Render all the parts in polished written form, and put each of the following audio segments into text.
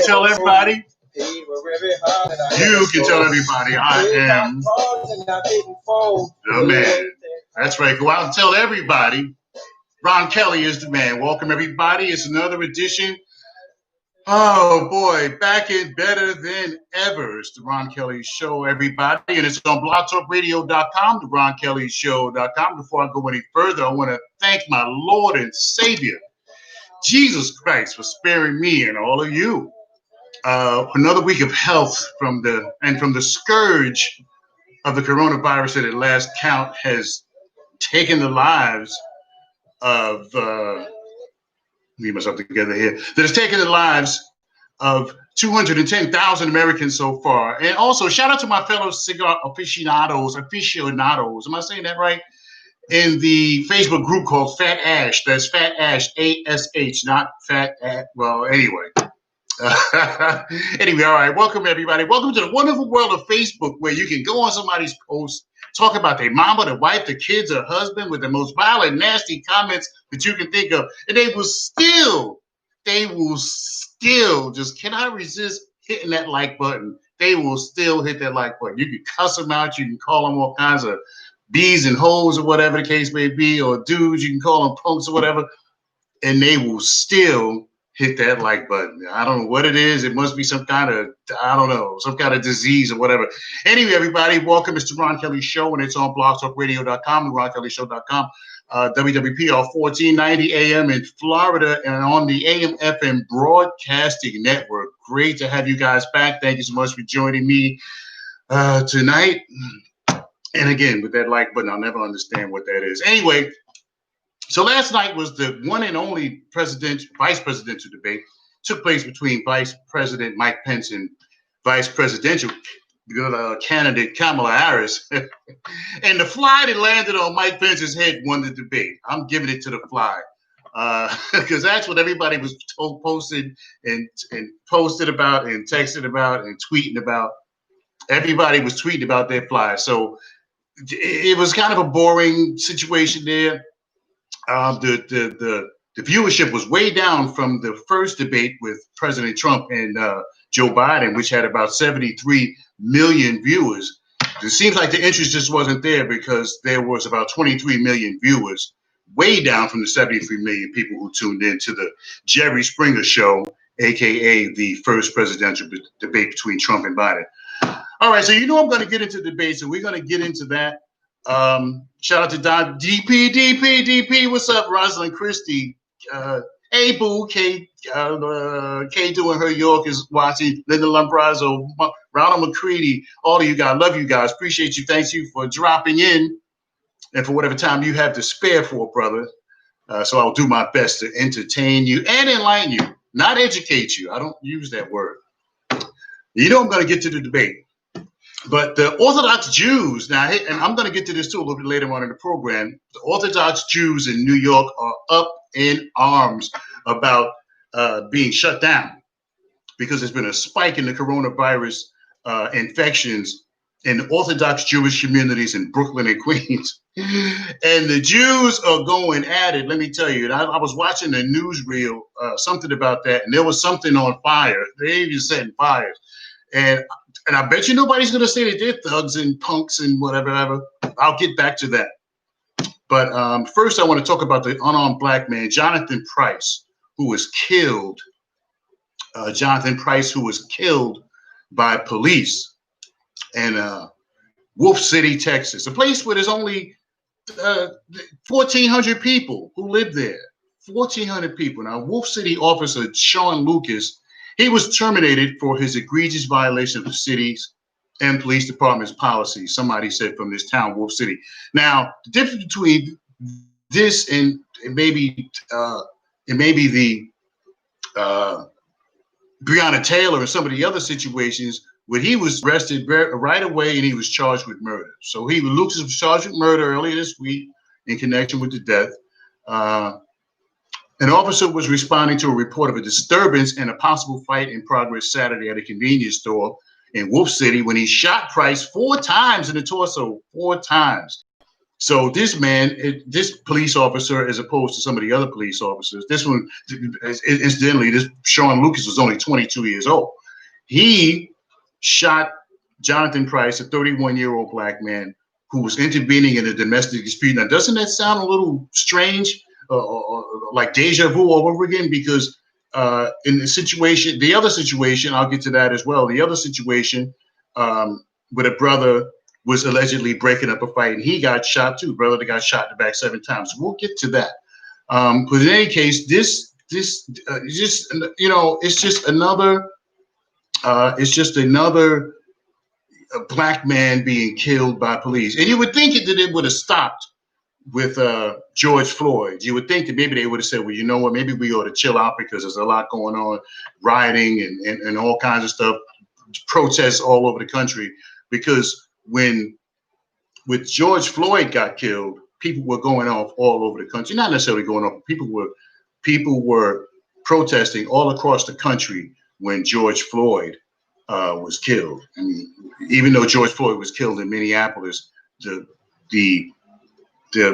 can tell everybody. You can tell everybody I am the man. That's right. Go out and tell everybody Ron Kelly is the man. Welcome, everybody. It's another edition. Oh, boy. Back in better than ever. It's the Ron Kelly Show, everybody. And it's on blogtalkradio.com, the RonKellyShow.com. Before I go any further, I want to thank my Lord and Savior, Jesus Christ, for sparing me and all of you. Another week of health from the scourge of the coronavirus that at last count has taken the lives of get myself together here. That has taken the lives of 210,000 Americans so far. And also shout out to my fellow cigar aficionados. Am I saying that right? In the Facebook group called Fat Ash. That's Fat Ash, ASH, not Fat Ash. Well, anyway. Anyway, all right. Welcome, everybody. Welcome to the wonderful world of Facebook, where you can go on somebody's post, talk about their mama, their wife, their kids, their husband with the most vile and nasty comments that you can think of. And they will still just cannot resist hitting that like button. They will still hit that like button. You can cuss them out. You can call them all kinds of bees and hoes or whatever the case may be, or dudes. You can call them punks or whatever. And they will still hit that like button. I don't know what it is. It must be some kind of disease or whatever. Anyway, everybody, welcome. It's the Ron Kelly Show, and it's on blogtalkradio.com, the RonKellyShow.com, WWPR 1490 AM in Florida, and on the AM FM Broadcasting Network. Great to have you guys back. Thank you so much for joining me tonight. And again, with that like button, I'll never understand what that is. Anyway, so last night was the one and only vice presidential debate. Took place between Vice President Mike Pence and Vice Presidential candidate Kamala Harris. And the fly that landed on Mike Pence's head won the debate. I'm giving it to the fly. Because that's what everybody was posted about and texted about and tweeting about. Everybody was tweeting about their fly. So it was kind of a boring situation there. The viewership was way down from the first debate with President Trump and Joe Biden, which had about 73 million viewers. It seems like the interest just wasn't there because there was about 23 million viewers, way down from the 73 million people who tuned in to the Jerry Springer Show, aka the first presidential debate between Trump and Biden. All right, so I'm going to get into debates, and we're going to get into that. Shout out to Don DP. What's up, Rosalind Christie? Hey, boo, Kay doing her York is watching. Linda Lombrazzo, Ronald McCready, all of you guys. Love you guys. Appreciate you. Thanks you for dropping in and for whatever time you have to spare for, brother. So I'll do my best to entertain you and enlighten you, not educate you. I don't use that word. I'm going to get to the debate. But the Orthodox Jews, now, and I'm going to get to this too a little bit later on in the program, the Orthodox Jews in New York are up in arms about being shut down because there's been a spike in the coronavirus infections in the Orthodox Jewish communities in Brooklyn and Queens. And the Jews are going at it, let me tell you. And I was watching the newsreel, something about that, and there was something on fire. They even setting fires. And I bet you nobody's going to say that they're thugs and punks and whatever. I'll get back to that. But first, I want to talk about the unarmed black man, Jonathan Price, who was killed. Jonathan Price, who was killed by police in Wolf City, Texas, a place where there's only 1,400 people who live there. 1,400 people. Now, Wolf City officer Sean Lucas, he was terminated for his egregious violation of the city's and police department's policy. Somebody said from this town, Wolf City. Now, the difference between this and maybe the Breonna Taylor and some of the other situations where he was arrested right away and he was charged with murder. So Lucas was charged with murder earlier this week in connection with the death. An officer was responding to a report of a disturbance and a possible fight in progress Saturday at a convenience store in Wolf City when he shot Price 4 times in the torso, 4 times. So this man, this police officer, as opposed to some of the other police officers, this one, incidentally, this Sean Lucas was only 22 years old. He shot Jonathan Price, a 31-year-old black man who was intervening in a domestic dispute. Now, doesn't that sound a little strange, or like deja vu all over again? Because in the situation, the other situation, I'll get to that as well. The other situation with a brother was allegedly breaking up a fight, and he got shot too. Brother that got shot in the back 7 times. So we'll get to that. But in any case, this just it's just another black man being killed by police. And you would think that it would have stopped with George Floyd. You would think that maybe they would have said, well, you know what, maybe we ought to chill out because there's a lot going on, rioting and all kinds of stuff, protests all over the country. Because when George Floyd got killed, people were going off all over the country. Not necessarily going off. People were protesting all across the country when George Floyd was killed. I mean, even though George Floyd was killed in Minneapolis, the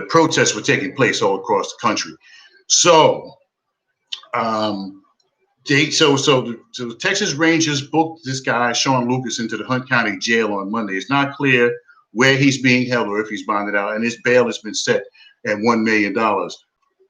protests were taking place all across the country. So, the Texas Rangers booked this guy Sean Lucas into the Hunt County Jail on Monday. It's not clear where he's being held or if he's bonded out, and his bail has been set at $1 million.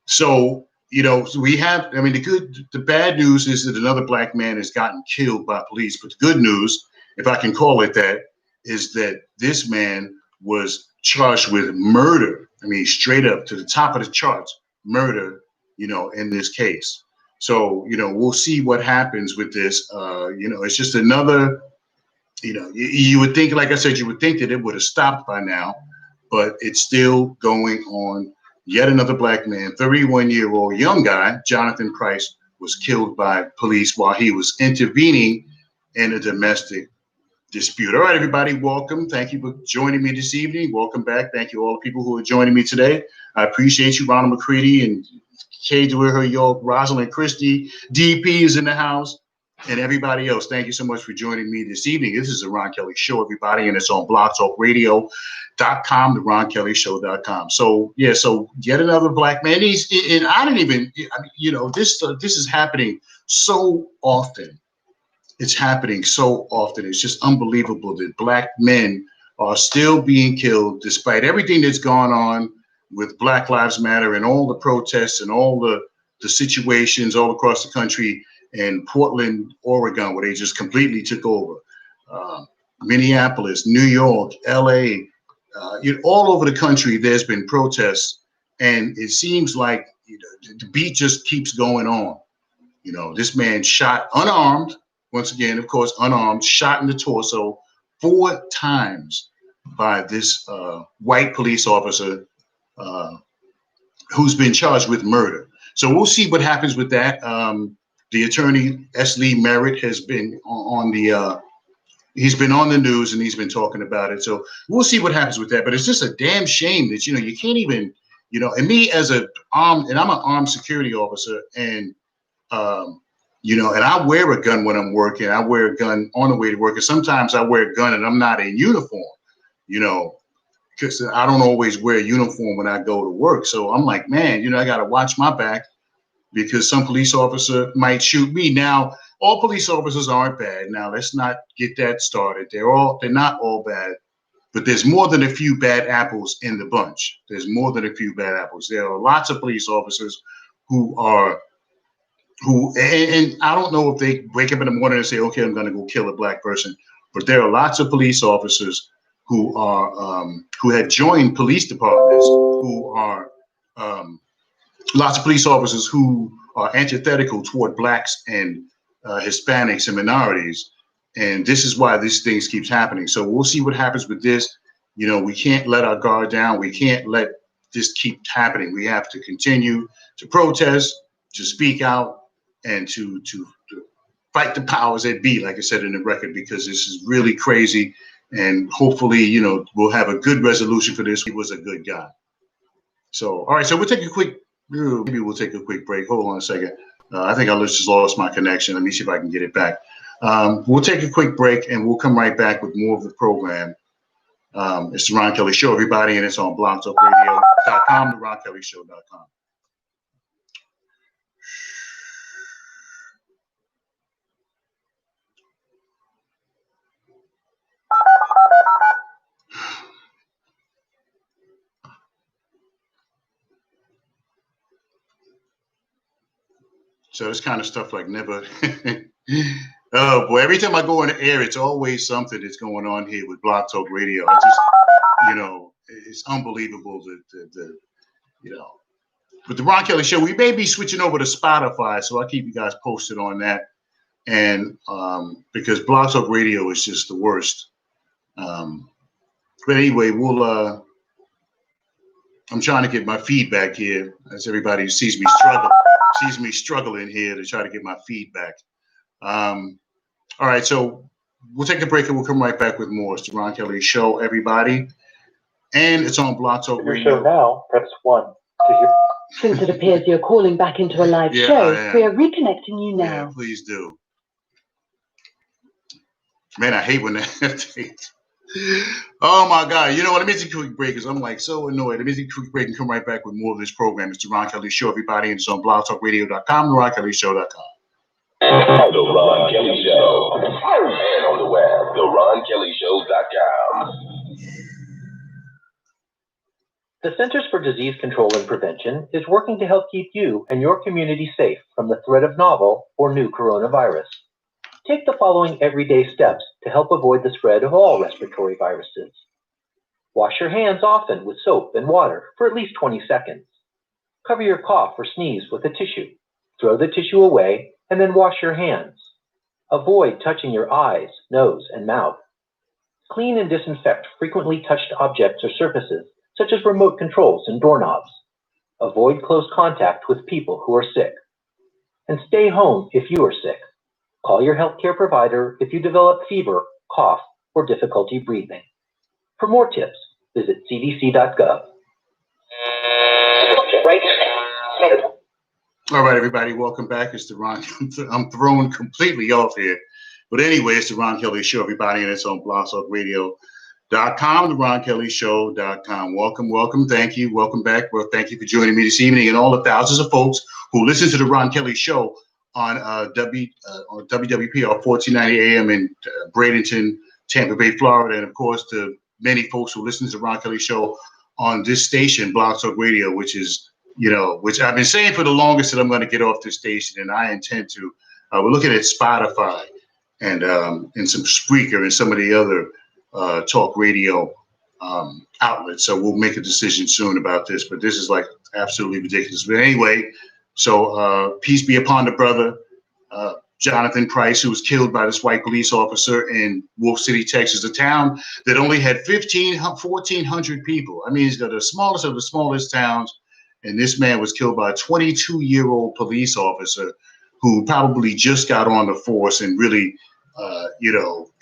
So, so we have, I mean, the bad news is that another black man has gotten killed by police. But the good news, if I can call it that, is that this man was charged with murder. I mean, straight up to the top of the charts, murder, in this case. So, we'll see what happens with this. It's just another, you would think, like I said, you would think that it would have stopped by now, but it's still going on. Yet another black man, 31-year-old young guy, Jonathan Price, was killed by police while he was intervening in a domestic dispute. All right, everybody, welcome. Thank you for joining me this evening. Welcome back. Thank you all the people who are joining me today. I appreciate you, Ronald McCready and Kay Dewey, Rosalind Christie, DP is in the house, and everybody else. Thank you so much for joining me this evening. This is the Ron Kelly Show, everybody, and it's on blogtalkradio.com, the RonKellyShow.com. So yet another black man. And I didn't even, this is happening so often. It's happening so often. It's just unbelievable that black men are still being killed despite everything that's gone on with Black Lives Matter and all the protests and all the situations all across the country, and Portland, Oregon, where they just completely took over. Minneapolis, New York, LA, all over the country, there's been protests, and it seems like the beat just keeps going on. This man shot unarmed, once again, of course, unarmed, shot in the torso 4 times by this white police officer who's been charged with murder. So we'll see what happens with that. The attorney, S. Lee Merritt, has been he's been on the news and he's been talking about it. So we'll see what happens with that. But it's just a damn shame that, you can't even, and me as I'm an armed security officer, and, and I wear a gun when I'm working. I wear a gun on the way to work. And sometimes I wear a gun and I'm not in uniform, because I don't always wear a uniform when I go to work. So I'm like, man, I got to watch my back because some police officer might shoot me. Now, all police officers aren't bad. Now, let's not get that started. They're not all bad, but there's more than a few bad apples in the bunch. There's more than a few bad apples. There are lots of police officers and I don't know if they wake up in the morning and say, okay, I'm going to go kill a black person, but there are lots of police officers who have joined police departments, lots of police officers who are antithetical toward blacks and Hispanics and minorities. And this is why these things keeps happening. So we'll see what happens with this. We can't let our guard down. We can't let this keep happening. We have to continue to protest, to speak out, and to fight the powers that be, like I said in the record, because this is really crazy. And hopefully, we'll have a good resolution for this. He was a good guy. So, all right. So we'll take a quick break. Hold on a second. I think I just lost my connection. Let me see if I can get it back. We'll take a quick break and we'll come right back with more of the program. It's the Ron Kelly Show, everybody, and it's on blogtalkradio.com, the RonKellyShow.com. So this kind of stuff like never. Oh boy! Every time I go in the air, it's always something that's going on here with Blog Talk Radio. I just, it's unbelievable that with the Ron Kelly Show, we may be switching over to Spotify, so I'll keep you guys posted on that. And because Blog Talk Radio is just the worst. But anyway, I'm trying to get my feedback here as everybody sees me struggling here to try to get my feedback. All right, so we'll take a break and we'll come right back with more. It's the Ron Kelly Show, everybody. And it's on Blog Talk Radio. So now, press 1 to hear. Since it appears you're calling back into a live show, we are reconnecting you now. Yeah, please do. Man, I hate when that Oh my God. You know what? Let me take a quick break because I'm like so annoyed. Let me take a quick break and come right back with more of this program. It's the Ron Kelly Show, everybody. And it's on blogtalkradio.com, the RonKellyShow.com. The Ron Kelly Show. And on the web, theronkellyshow.com. The Centers for Disease Control and Prevention is working to help keep you and your community safe from the threat of novel or new coronavirus. Take the following everyday steps to help avoid the spread of all respiratory viruses. Wash your hands often with soap and water for at least 20 seconds. Cover your cough or sneeze with a tissue. Throw the tissue away and then wash your hands. Avoid touching your eyes, nose, and mouth. Clean and disinfect frequently touched objects or surfaces, such as remote controls and doorknobs. Avoid close contact with people who are sick. And stay home if you are sick. Call your healthcare provider if you develop fever, cough, or difficulty breathing. For more tips, visit cdc.gov. All right, everybody, welcome back. It's the Ron. I'm thrown completely off here. But anyway, it's the Ron Kelly Show, everybody, and it's on blogtalkradio.com, the RonKellyShow.com. Welcome. Thank you. Welcome back. Well, thank you for joining me this evening and all the thousands of folks who listen to the Ron Kelly Show on WWPR 1490 AM in Bradenton, Tampa Bay, Florida. And, of course, the many folks who listen to the Ron Kelly Show on this station, Blog Talk Radio, which is, which I've been saying for the longest that I'm going to get off this station, and I intend to. We're looking at Spotify and some Spreaker and some of the other talk radio outlets. So we'll make a decision soon about this, but this is like absolutely ridiculous. But anyway, so peace be upon the brother, Jonathan Price, who was killed by this white police officer in Wolf City, Texas, a town that only had 1,400 people. I mean, it's the smallest of the smallest towns. And this man was killed by a 22-year-old police officer who probably just got on the force and really,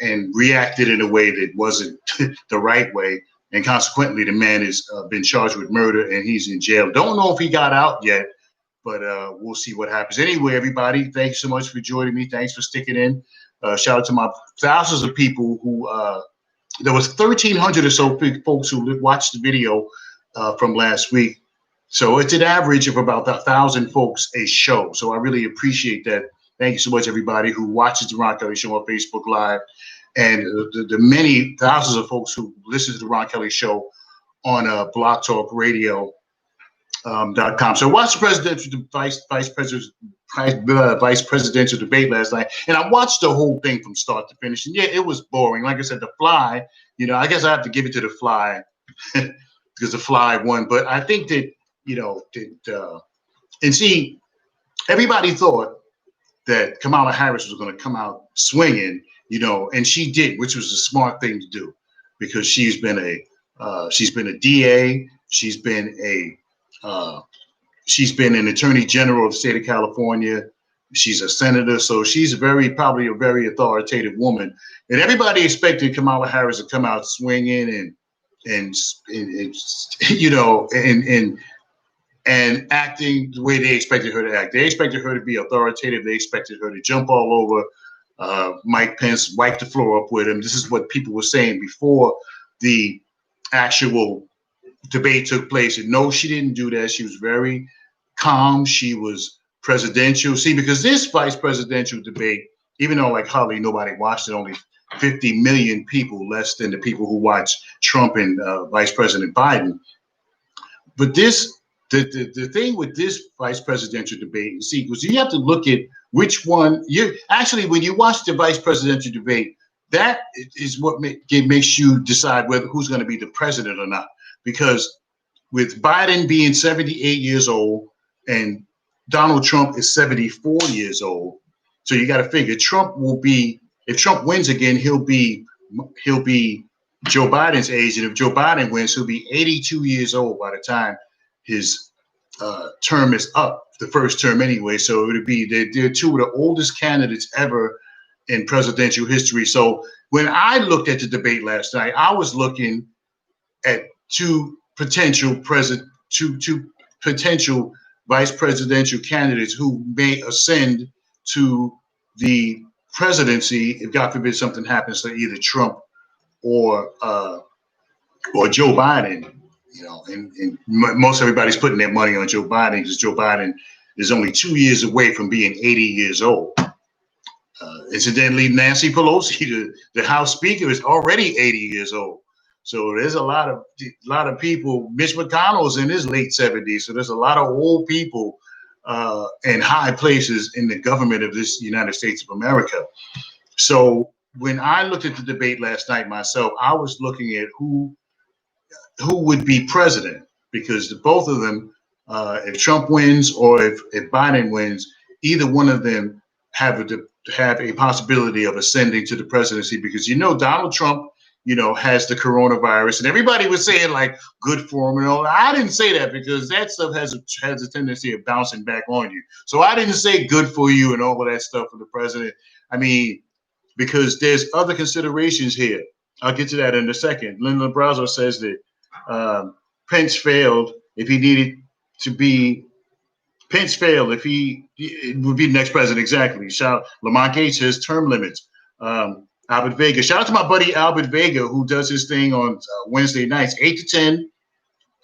and reacted in a way that wasn't the right way. And consequently, the man has been charged with murder and he's in jail. Don't know if he got out yet, but we'll see what happens. Anyway, everybody, thanks so much for joining me. Thanks for sticking in. Shout out to my thousands of people who there was 1,300 or so folks who watched the video from last week. So it's an average of about 1,000 folks a show. So I really appreciate that. Thank you so much, everybody who watches the Ron Kelly Show on Facebook Live, and the many thousands of folks who listen to the Ron Kelly Show on blogtalkradio.com. So I watched the vice presidential debate last night, and I watched the whole thing from start to finish. And yeah, it was boring. Like I said, The Fly, I guess I have to give it to The Fly because The Fly won. But I think that, and see, everybody thought that Kamala Harris was going to come out swinging, and she did, which was a smart thing to do, because she's been a DA, she's been an attorney general of the state of California, she's a senator, so she's probably a very authoritative woman, and everybody expected Kamala Harris to come out swinging and acting the way they expected her to act. They expected her to be authoritative. They expected her to jump all over Mike Pence, wipe the floor up with him. This is what people were saying before the actual debate took place. And no, she didn't do that. She was very calm. She was presidential. See, because this vice presidential debate, even though like hardly nobody watched it, only 50 million people, less than the people who watch Trump and Vice President Biden. But the thing with this vice presidential debate, see, because you have to look at which one you actually, when you watch the vice presidential debate, that is what makes you decide whether who's going to be the president or not. Because with Biden being 78 years old and Donald Trump is 74 years old, so you got to figure Trump will be, if Trump wins again, he'll be Joe Biden's age, and if Joe Biden wins, he'll be 82 years old by the time his term is up, the first term anyway. So it would be they're two of the oldest candidates ever in presidential history. So when I looked at the debate last night, I was looking at two potential vice presidential candidates who may ascend to the presidency if, God forbid, something happens to either Trump or Joe Biden. You know, and most everybody's putting their money on Joe Biden because Joe Biden is only 2 years away from being 80 years old. Incidentally, Nancy Pelosi, the House Speaker, is already 80 years old. So there's a lot of people. Mitch McConnell's in his late 70s. So there's a lot of old people in high places in the government of this United States of America. So when I looked at the debate last night myself, I was looking at who would be president, because both of them, if Trump wins or if Biden wins, either one of them have a possibility of ascending to the presidency, because Donald Trump has the coronavirus, and everybody was saying like good for him and all. I didn't say that because that stuff has a tendency of bouncing back on you. So I didn't say good for you and all of that stuff for the president. I mean, because there's other considerations here. I'll get to that in a second. Linda Brazo says that Pence failed if he needed to be. Pence failed if he would be the next president. Exactly. Shout Lamont Gates says term limits. Albert Vega. Shout out to my buddy Albert Vega, who does his thing on Wednesday nights, 8 to 10.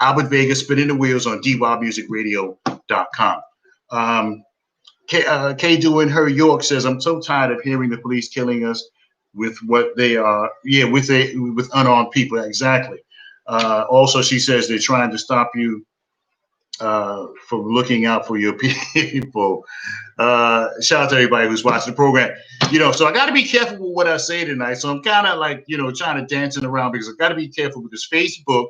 Albert Vega spinning the wheels on dwmusicradio.com. Kay doing her York says, I'm so tired of hearing the police killing us with what they are. Yeah, with unarmed people. Exactly. Also, she says they're trying to stop you for looking out for your people. Shout out to everybody who's watching the program. So I got to be careful with what I say tonight. So I'm kind of like, trying to dancing around because I got to be careful because Facebook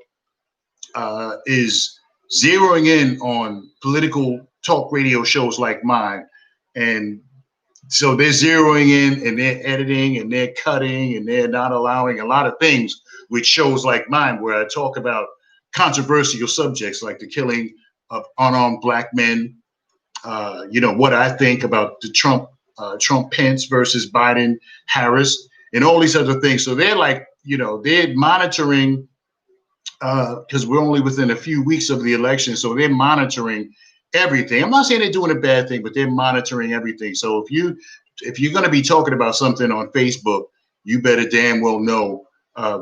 is zeroing in on political talk radio shows like mine. And so they're zeroing in and they're editing and they're cutting and they're not allowing a lot of things with shows like mine, where I talk about controversial subjects like the killing of unarmed Black men, what I think about the Trump Pence versus Biden Harris and all these other things. So they're like, they're monitoring because we're only within a few weeks of the election. So they're monitoring everything. I'm not saying they're doing a bad thing, but they're monitoring everything. So if you're going to be talking about something on Facebook, you better damn well know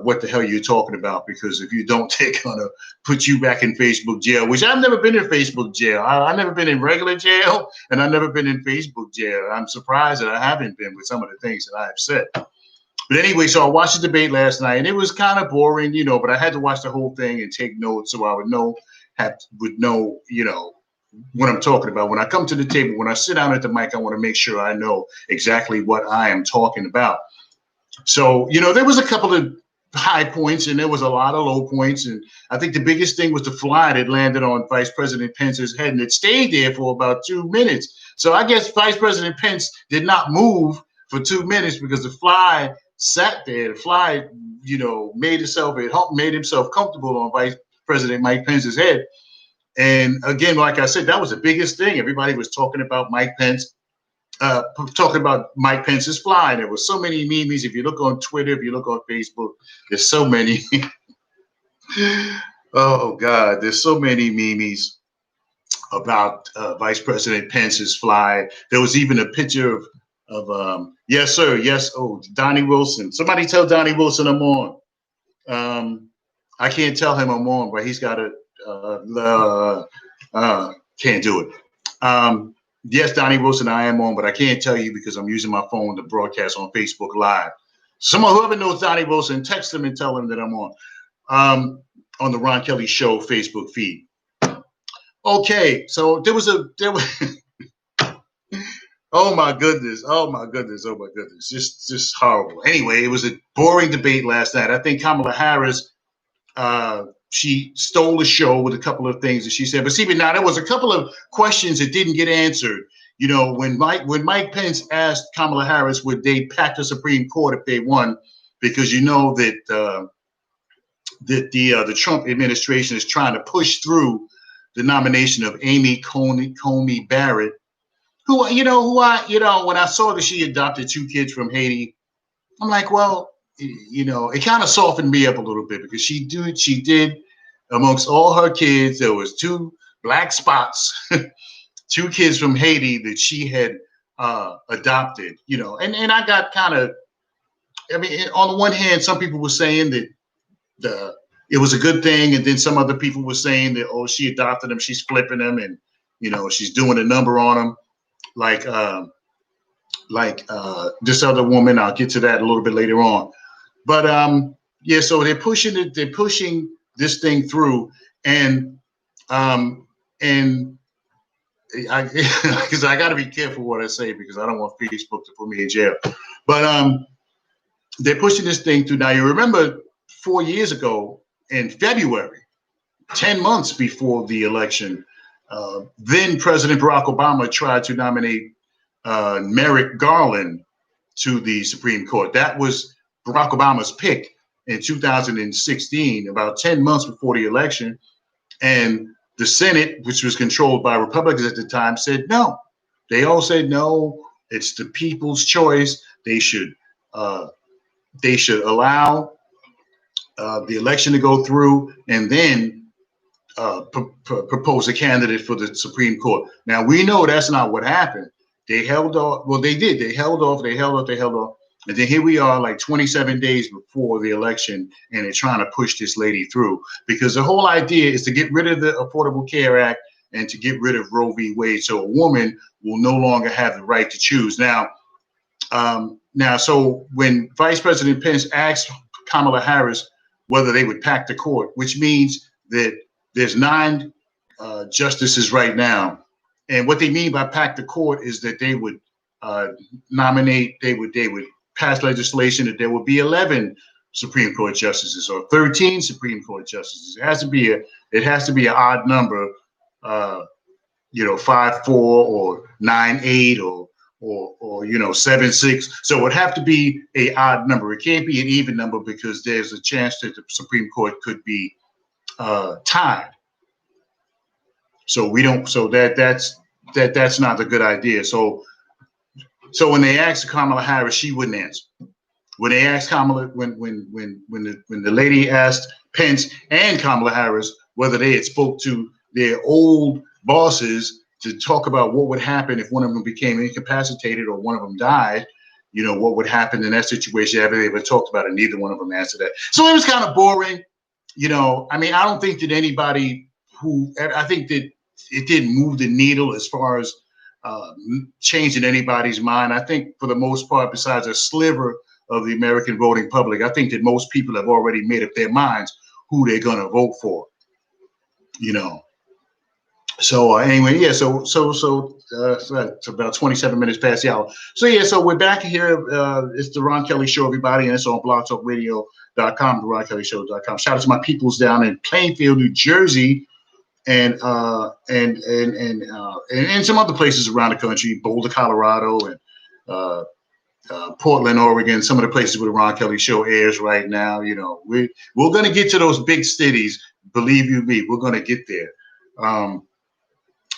what the hell you're talking about, because if you don't, they're going to put you back in Facebook jail, which I've never been in Facebook jail. I've never been in regular jail, and I've never been in Facebook jail. I'm surprised that I haven't been with some of the things that I have said. But anyway, so I watched the debate last night, and it was kind of boring, but I had to watch the whole thing and take notes so I would know, what I'm talking about. When I come to the table, when I sit down at the mic, I want to make sure I know exactly what I am talking about. So, there was a couple of high points and there was a lot of low points. And I think the biggest thing was the fly that landed on Vice President Pence's head, and it stayed there for about 2 minutes. So I guess Vice President Pence did not move for 2 minutes because the fly sat there. The fly, made himself comfortable on Vice President Mike Pence's head. And again, like I said, that was the biggest thing. Everybody was talking about Mike Pence. Talking about Mike Pence's fly. There were so many memes. If you look on Twitter, if you look on Facebook, there's so many. Oh God, there's so many memes about Vice President Pence's fly. There was even a picture of yes sir, yes, oh, Donnie Wilson. Somebody tell Donnie Wilson I'm on. I can't tell him I'm on, but he's got to can't do it. Yes, Donnie Wilson, I am on, but I can't tell you because I'm using my phone to broadcast on Facebook Live. Whoever knows Donnie Wilson, text him and tell him that I'm on the Ron Kelly Show Facebook feed. Okay, so there was oh my goodness, just horrible. Anyway, it was a boring debate last night. I think Kamala Harris, she stole the show with a couple of things that she said. But see, now there was a couple of questions that didn't get answered. You know, when Mike Pence asked Kamala Harris would they pack the Supreme Court if they won, because you know that the Trump administration is trying to push through the nomination of Amy Coney Barrett, who when I saw that she adopted 2 kids from Haiti, I'm like, well, it kind of softened me up a little bit because she did amongst all her kids, there was 2 black spots, 2 kids from Haiti that she had adopted, and I got kind of, I mean, on the one hand, some people were saying that it was a good thing, and then some other people were saying that, oh, she adopted them, she's flipping them, and she's doing a number on them, like this other woman. I'll get to that a little bit later on, but yeah. So they're pushing this thing through, and because I got to be careful what I say because I don't want Facebook to put me in jail, but they're pushing this thing through. Now you remember 4 years ago in February, 10 months before the election, then President Barack Obama tried to nominate Merrick Garland to the Supreme Court. That was Barack Obama's pick in 2016, about 10 months before the election. And the Senate, which was controlled by Republicans at the time, said no. They all said no. It's the people's choice. They should allow the election to go through and then propose a candidate for the Supreme Court. Now, we know that's not what happened. They held off. Well, they did. They held off. And then here we are like 27 days before the election, and they're trying to push this lady through because the whole idea is to get rid of the Affordable Care Act and to get rid of Roe v. Wade, so a woman will no longer have the right to choose. Now, so when Vice President Pence asked Kamala Harris whether they would pack the court, which means that there's 9 justices right now. And what they mean by pack the court is that they would nominate, they would pass legislation that there would be 11 Supreme Court justices or 13 Supreme Court justices. It has to be an odd number, 5-4 or 9-8 or 7-6. So it would have to be a odd number. It can't be an even number because there's a chance that the Supreme Court could be tied. So we don't. So that's not a good idea. So when they asked Kamala Harris, she wouldn't answer. When they asked Kamala, when the lady asked Pence and Kamala Harris whether they had spoke to their old bosses to talk about what would happen if one of them became incapacitated or one of them died, what would happen in that situation? Have they ever talked about it? Neither one of them answered that. So it was kind of boring. I mean, I don't think that anybody I think that it didn't move the needle as far as changing anybody's mind. I think for the most part, besides a sliver of the American voting public, I think that most people have already made up their minds who they're going to vote for. So anyway, yeah. So it's about 27 minutes past the hour. So yeah. So we're back here. It's the Ron Kelly Show, everybody, and it's on blogtalkradio.com, theronkellyshow.com. Shout out to my peoples down in Plainfield, New Jersey, and some other places around the country, Boulder, Colorado, and Portland, Oregon. Some of the places where the Ron Kelly Show airs right now. We're going to get to those big cities. Believe you me, we're going to get there.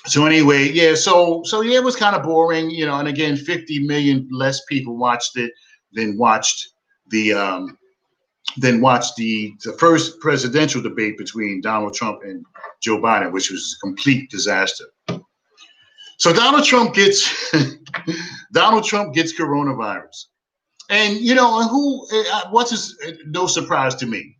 So anyway, yeah. So yeah, it was kind of boring, And again, 50 million less people watched it than watched the first presidential debate between Donald Trump and Joe Biden, which was a complete disaster. So Donald Trump gets coronavirus, and what's no surprise to me.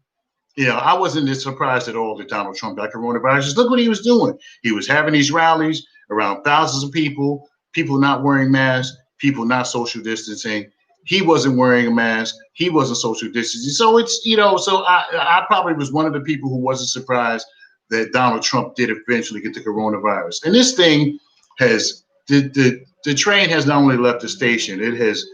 I wasn't as surprised at all that Donald Trump got coronavirus. Just look what he was doing. He was having these rallies around thousands of people, people not wearing masks, people not social distancing. He wasn't wearing a mask. He wasn't social distancing. So it's, so I probably was one of the people who wasn't surprised that Donald Trump did eventually get the coronavirus. And this thing has, the train has not only left the station, it has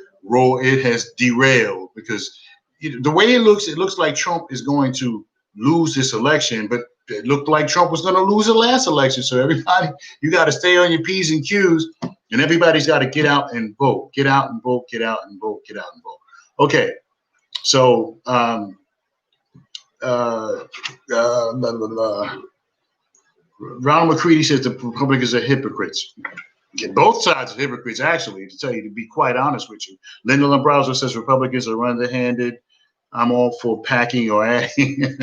derailed, because the way it looks like Trump is going to lose this election, but it looked like Trump was going to lose the last election. So everybody, you got to stay on your P's and Q's, and everybody's got to get out and vote, get out and vote, get out and vote, get out and vote. Okay, so Ronald McCready says the Republicans are hypocrites. Both sides are hypocrites, actually, to be quite honest with you. Linda Lambrowser says Republicans are underhanded. I'm all for packing or adding.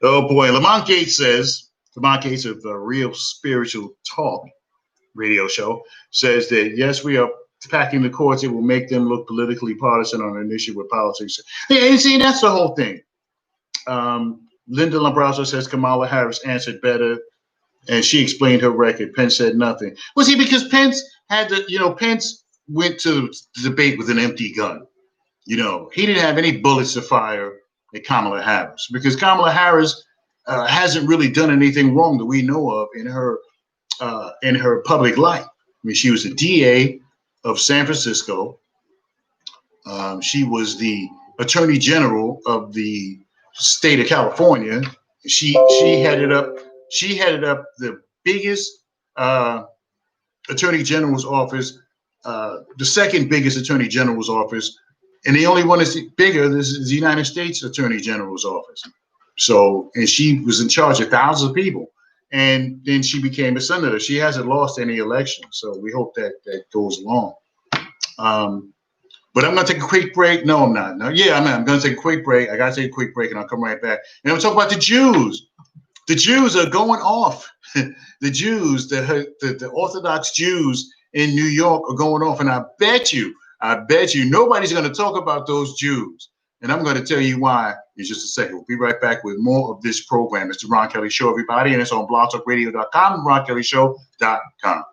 Oh boy, Lamont Gates of Real Spiritual Talk radio show says that yes, we are packing the courts. It will make them look politically partisan on an issue with politics. Yeah, and see, that's the whole thing. Linda Lambrowser says Kamala Harris answered better, and she explained her record. Pence said nothing. Well, see, because Pence had to, Pence went to the debate with an empty gun. He didn't have any bullets to fire at Kamala Harris, because Kamala Harris hasn't really done anything wrong that we know of in her public life. I mean, she was the DA of San Francisco. She was the Attorney General of the state of California. She headed up the biggest Attorney General's office, the second biggest Attorney General's office. And the only one that's bigger is the United States Attorney General's office. So, and she was in charge of thousands of people. And then she became a senator. She hasn't lost any election. So we hope that goes along. But I'm going to take a quick break. No, I'm not. No, yeah, I'm going to take a quick break. I got to take a quick break, and I'll come right back. And I'm talking about the Jews. The Jews are going off. The Jews, the Orthodox Jews in New York are going off. And I bet you nobody's going to talk about those Jews. And I'm going to tell you why in just a second. We'll be right back with more of this program. It's the Ron Kelly Show, everybody, and it's on blogtalkradio.com and RonKellyShow.com.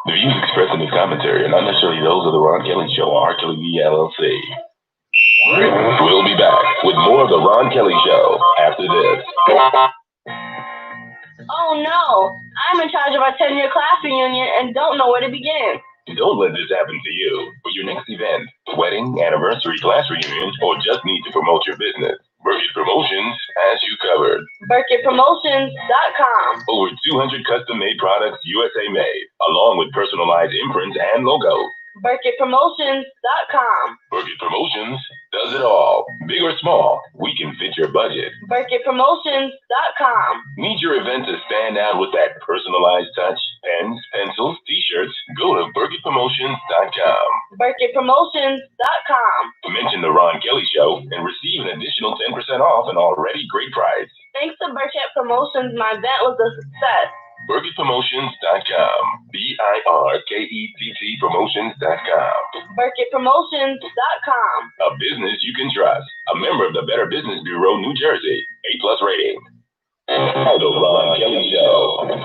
The views expressed in this commentary are not necessarily those of the Ron Kelly Show or R. Kelly V. LLC. We'll be back with more of the Ron Kelly Show after this. Oh no, I'm in charge of our 10-year class reunion and don't know where to begin. Don't let this happen to you. For your next event, wedding, anniversary, class reunion, or just need to promote your business, Burkett Promotions has you covered. BurkettPromotions.com. Over 200 custom-made products, USA made, along with personalized imprints and logos. BurkettPromotions.com. Burkett Promotions does it all. Big or small, we can fit your budget. BurkettPromotions.com. Need your event to stand out with that personalized touch? Pens, pencils, t-shirts? Go to BurkettPromotions.com. BurkettPromotions.com. Mention the Ron Kelly Show and receive an additional 10% off an already great price. Thanks to Burkett Promotions, my event was a success. BurkettPromotions.com. BIRKETT Promotions.com. BurkettPromotions.com. A business you can trust. A member of the Better Business Bureau, New Jersey. A+ rating. The Ron Kelly Show. And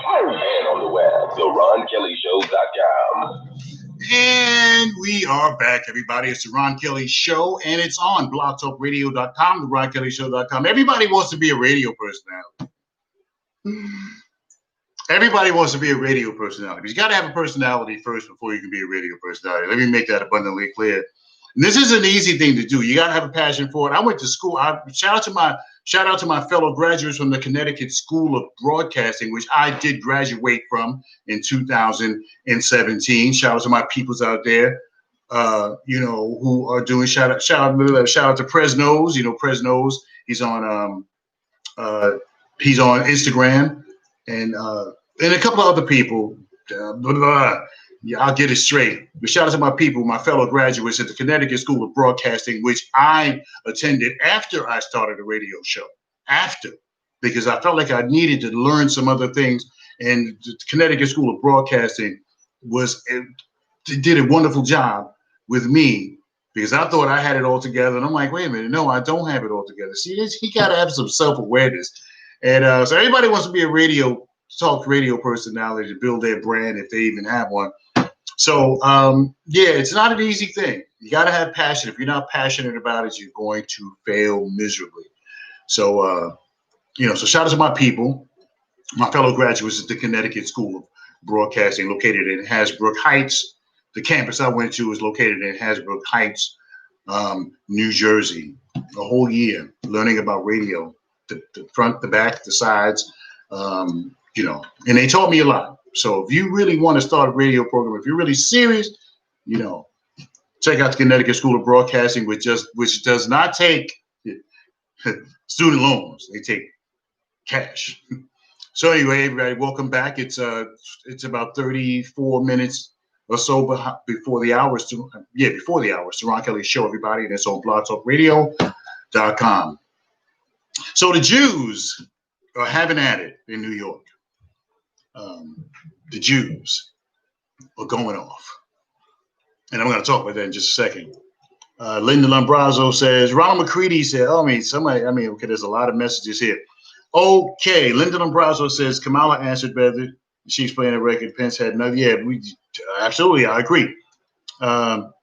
on the web, theronkellyshow.com. And we are back, everybody. It's the Ron Kelly Show, and it's on blogtalkradio.com, theronkellyshow.com. Everybody wants to be a radio personality. Everybody wants to be a radio personality. But you got to have a personality first before you can be a radio personality. Let me make that abundantly clear. And this is an easy thing to do. You got to have a passion for it. I went to school. Shout out to my fellow graduates from the Connecticut School of Broadcasting, which I did graduate from in 2017. Shout out to my peoples out there, who are doing shout out to Presnose. Presnose. He's on Instagram, and a couple of other people. Yeah, I'll get it straight. But shout out to my people, my fellow graduates at the Connecticut School of Broadcasting, which I attended after I started a radio show. Because I felt like I needed to learn some other things. And the Connecticut School of Broadcasting did a wonderful job with me because I thought I had it all together. And I'm like, wait a minute, no, I don't have it all together. See, he got to have some self-awareness. And so everybody wants to be a talk radio personality to build their brand if they even have one. So, yeah, it's not an easy thing. You got to have passion. If you're not passionate about it, you're going to fail miserably. So, so shout out to my people, my fellow graduates at the Connecticut School of Broadcasting, located in Hasbrook Heights. The campus I went to is located in Hasbrook Heights, New Jersey. A whole year learning about radio, the front, the back, the sides, and they taught me a lot. So if you really want to start a radio program, if you're really serious, check out the Connecticut School of Broadcasting, which does not take student loans. They take cash. So anyway, everybody, welcome back. It's about 34 minutes or so before the hours to Ron Kelly Show, everybody, and it's on blogtalkradio.com. So the Jews are having at it in New York. The Jews are going off. And I'm going to talk about that in just a second. Linda Lambrazo says, Ronald McCready said, okay, there's a lot of messages here. Okay, Linda Lambrazo says, Kamala answered better. She's playing a record. Pence had no. Yeah, absolutely, I agree. Ronald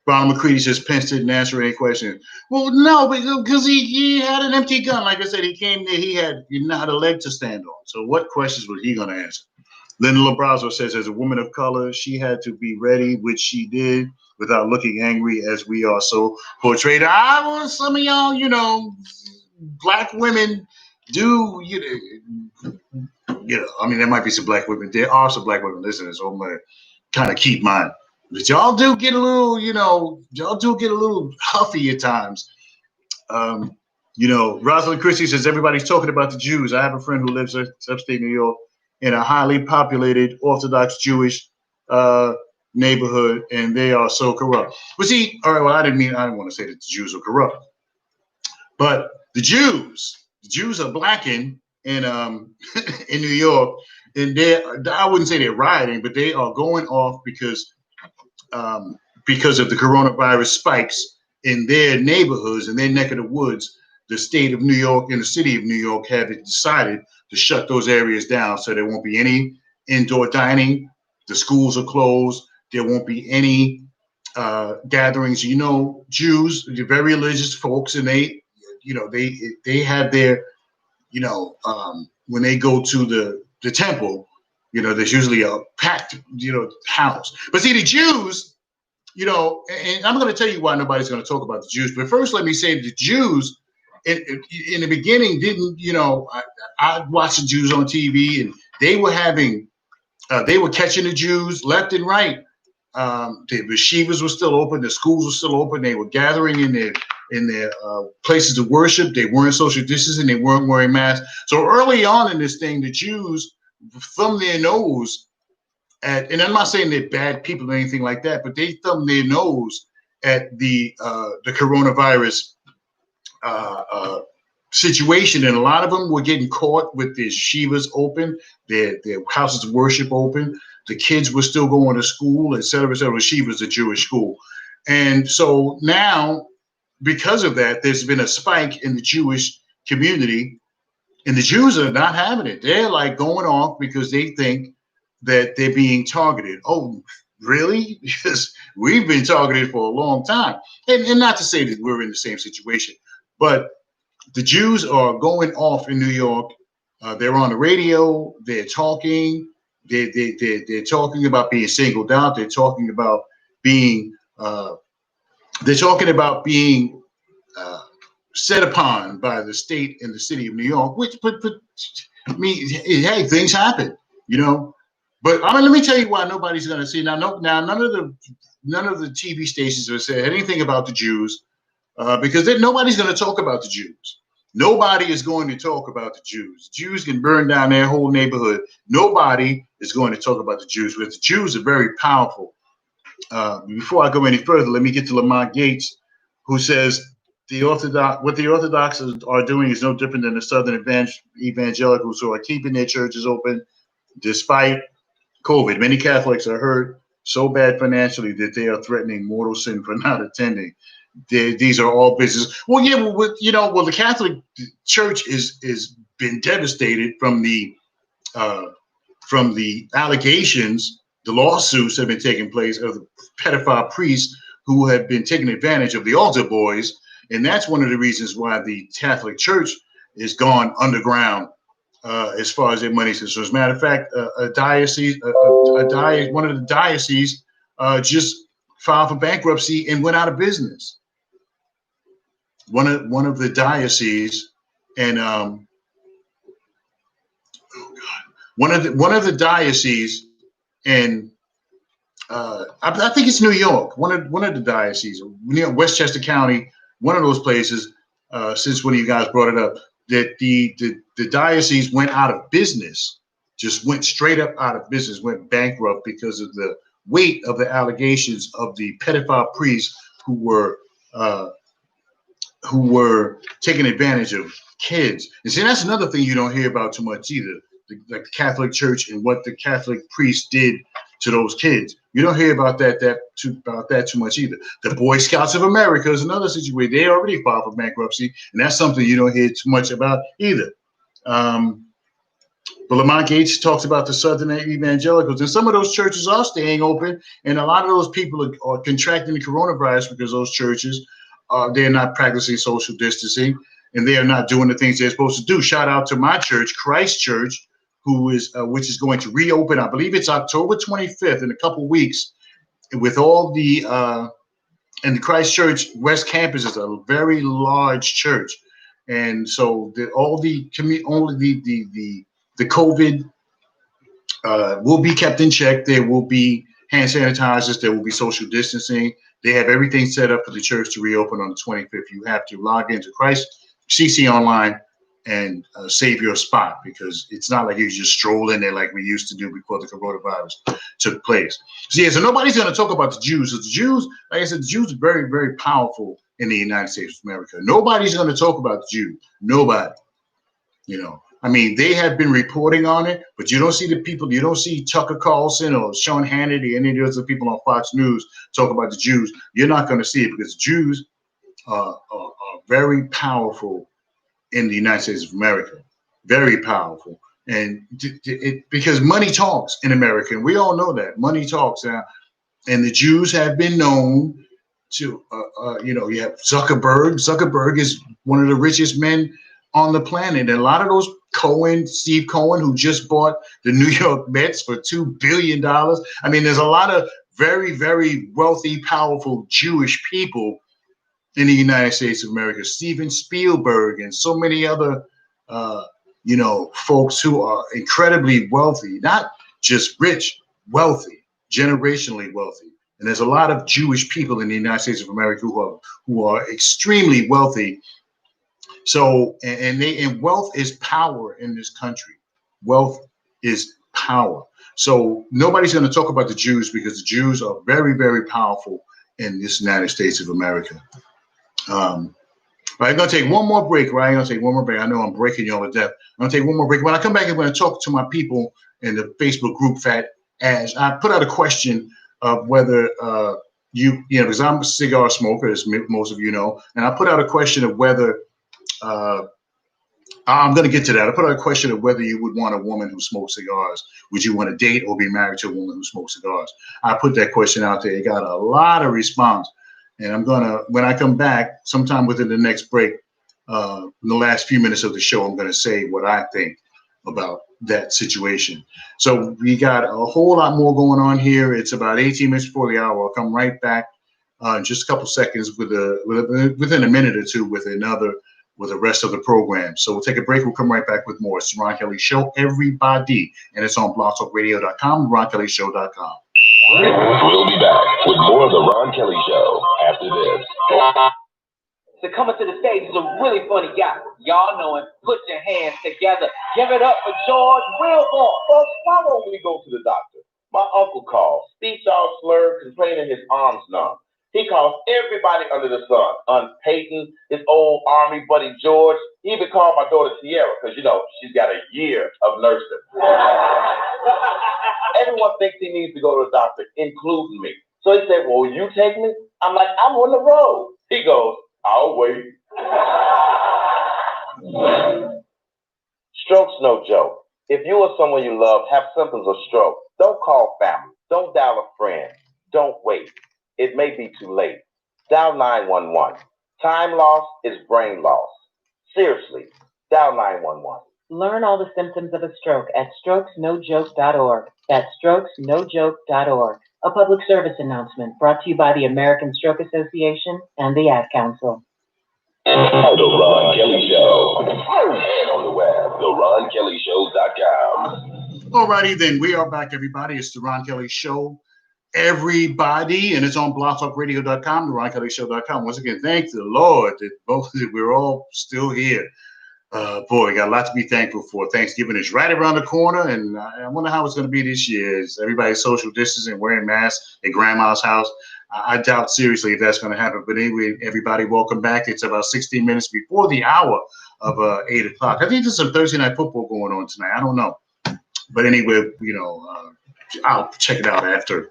McCready says Pence didn't answer any questions. Well, no, because he had an empty gun. Like I said, he came there, he had not a leg to stand on. So what questions was he going to answer? Linda Lambrazo says, as a woman of color, she had to be ready, which she did, without looking angry as we are so portrayed. Some of y'all, black women do, there might be some black women. There are some black women listening, so I'm going to kind of keep mine. But y'all do get a little, huffy at times. Rosalind Christie says, everybody's talking about the Jews. I have a friend who lives in upstate New York in a highly populated Orthodox Jewish neighborhood, and they are so corrupt. But see, all right, well, I didn't want to say that the Jews are corrupt. But the Jews are blackened in in New York, and I wouldn't say they're rioting, but they are going off because of the coronavirus spikes in their neighborhoods, in their neck of the woods. The state of New York and the city of New York have decided to shut those areas down, so there won't be any indoor dining. The schools are closed. There won't be any gatherings. Jews, they're very religious folks, and they have their, when they go to the temple, there's usually a packed, house. But see, the Jews, and I'm going to tell you why nobody's going to talk about the Jews. But first, let me say the Jews, in the beginning, didn't, I watched the Jews on TV, and they were catching the Jews left and right. The yeshivas were still open, the schools were still open. They were gathering in their places of worship. They weren't social distancing. They weren't wearing masks. So early on in this thing, the Jews thumbed their nose at, and I'm not saying they're bad people or anything like that, but they thumbed their nose at the coronavirus situation, and a lot of them were getting caught with their yeshivas open, their houses of worship open. The kids were still going to school, et cetera, et cetera. Yeshiva's a Jewish school. And so now, because of that, there's been a spike in the Jewish community, and the Jews are not having it. They're like going off because they think that they're being targeted. Oh, really? Because we've been targeted for a long time. And not to say that we're in the same situation, but the Jews are going off in New York. They're on the radio. They're talking. They're talking about being singled out. They're talking about being. They're talking about being set upon by the state and the city of New York. But I mean, hey, things happen, But let me tell you why nobody's going to see now. None of the TV stations have said anything about the Jews. Because nobody's going to talk about the Jews. Nobody is going to talk about the Jews. Jews can burn down their whole neighborhood. Nobody is going to talk about the Jews. But the Jews are very powerful. Before I go any further, let me get to Lamont Gates, who says what the Orthodox are doing is no different than the Southern evangelicals who are keeping their churches open despite COVID. Many Catholics are hurt so bad financially that they are threatening mortal sin for not attending. These are all business. Well, yeah, well, the Catholic Church is been devastated uh, from the allegations, the lawsuits that have been taking place of the pedophile priests who have been taking advantage of the altar boys, and that's one of the reasons why the Catholic Church is gone underground as far as their money is concerned. As a matter of fact, one of the dioceses just filed for bankruptcy and went out of business. One of the dioceses, and one of the dioceses, and I think it's New York. One of the dioceses, Westchester County, one of those places. Since one of you guys brought it up, that the diocese went out of business, just went straight up out of business, went bankrupt because of the weight of the allegations of the pedophile priests who were taking advantage of kids. And see, that's another thing you don't hear about too much either. Like the Catholic Church and what the Catholic priests did to those kids. You don't hear about that too much either. The Boy Scouts of America is another situation. They already filed for bankruptcy, and that's something you don't hear too much about either. But Lamont Gates talks about the Southern evangelicals, and some of those churches are staying open, and a lot of those people are contracting the coronavirus because those churches they're not practicing social distancing, and they are not doing the things they're supposed to do. Shout out to my church, Christ Church, which is going to reopen. I believe it's October 25th in a couple of weeks, with all the and the Christ Church West Campus is a very large church, and so the COVID will be kept in check. There will be hand sanitizers. There will be social distancing. They have everything set up for the church to reopen on the 25th. You have to log into Christ CC Online and save your spot, because it's not like you just stroll in there like we used to do before the coronavirus took place. So yeah, so nobody's going to talk about the Jews. So the Jews, like I said, the Jews are very, very powerful in the United States of America. Nobody's going to talk about the Jews. Nobody. I mean, they have been reporting on it, but you don't see the people. You don't see Tucker Carlson or Sean Hannity, any of those other people on Fox News talk about the Jews. You're not going to see it, because Jews are very powerful in the United States of America, very powerful, and because money talks in America, and we all know that money talks. And the Jews have been known to, you have Zuckerberg. Zuckerberg is one of the richest men on the planet, and a lot of those Steve Cohen, who just bought the New York Mets for $2 billion. I mean, there's a lot of very, very wealthy, powerful Jewish people in the United States of America. Steven Spielberg and so many other, folks who are incredibly wealthy, not just rich, wealthy, generationally wealthy. And there's a lot of Jewish people in the United States of America who are extremely wealthy. So, and wealth is power in this country. Wealth is power. So nobody's going to talk about the Jews, because the Jews are very, very powerful in this United States of America. I'm going to take one more break, right? I'm going to take one more break. I know I'm breaking y'all to death. I'm going to take one more break. When I come back, I'm going to talk to my people in the Facebook group Fat Ash. I put out a question of whether because I'm a cigar smoker, as most of you know, and I put out a question of whether I'm going to get to that. I put out a question of whether you would want a woman who smokes cigars. Would you want to date or be married to a woman who smokes cigars? I put that question out there. It got a lot of response. And I'm going to, when I come back, sometime within the next break, in the last few minutes of the show, I'm going to say what I think about that situation. So we got a whole lot more going on here. It's about 18 minutes before the hour. I'll come right back in just a couple seconds within a minute or two with the rest of the program. So we'll take a break. We'll come right back with more. It's the Ron Kelly Show, everybody. And it's on blogtalkradio.com, RonKellyShow.com. We'll be back with more of the Ron Kelly Show after this. So coming to the stage is a really funny guy. Y'all know him. Put your hands together. Give it up for George Wilborn. Folks, why won't we go to the doctor? My uncle called, speech all slurred, complaining his arms numb. He calls everybody under the sun. Aunt Peyton, his old Army buddy George. He even called my daughter Sierra, because, she's got a year of nursing. Everyone everyone thinks he needs to go to the doctor, including me. So he said, well, will you take me? I'm like, I'm on the road. He goes, I'll wait. Stroke's no joke. If you or someone you love have symptoms of stroke, don't call family. Don't dial a friend. Don't wait. It may be too late. Dial 911. Time loss is brain loss. Seriously, dial 911. Learn all the symptoms of a stroke at strokesnojoke.org. That's strokesnojoke.org. A public service announcement brought to you by the American Stroke Association and the Ad Council. The Ron Kelly Show. And on the web, theronkellyshow.com. Alrighty then, we are back, everybody. It's the Ron Kelly Show, everybody, and it's on blogtalkradio.com, theronkellyshow.com. Once again, thank the Lord that we're all still here. Boy, we got a lot to be thankful for. Thanksgiving is right around the corner, and I wonder how it's going to be this year. Is everybody social distancing, wearing masks at grandma's house? I doubt seriously if that's going to happen. But anyway, everybody, welcome back. It's about 16 minutes before the hour of 8 o'clock. I think there's some Thursday night football going on tonight. I don't know. But anyway, I'll check it out after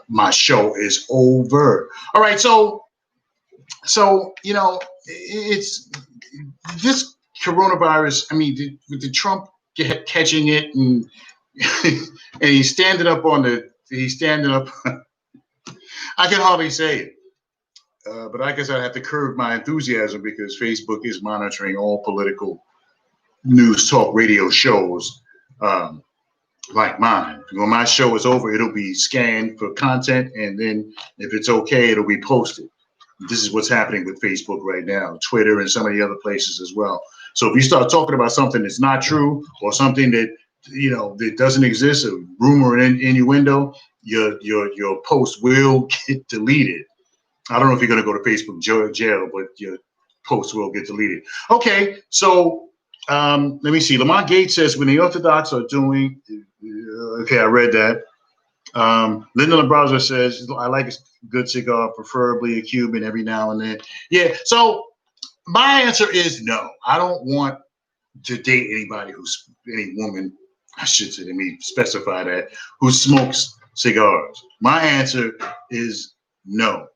my show is over. All right, so it's this coronavirus. I mean, with the Trump catching it, and and he's standing up. I can hardly say it, but I guess I have to curb my enthusiasm because Facebook is monitoring all political news talk radio shows like mine. When my show is over, it'll be scanned for content, and then if it's okay, it'll be posted. This is what's happening with Facebook right now, Twitter, and some of the other places as well. So if you start talking about something that's not true or something that that doesn't exist, a rumor and innuendo, your post will get deleted. I don't know if you're going to go to Facebook jail, but your post will get deleted. Okay, so let me see. Lamont Gates says when the Orthodox are doing, okay, I read that. Linda LaBraza says, I like a good cigar, preferably a Cuban every now and then. Yeah, so my answer is no. I don't want to date any woman, I should say, let me specify that, who smokes cigars. My answer is no.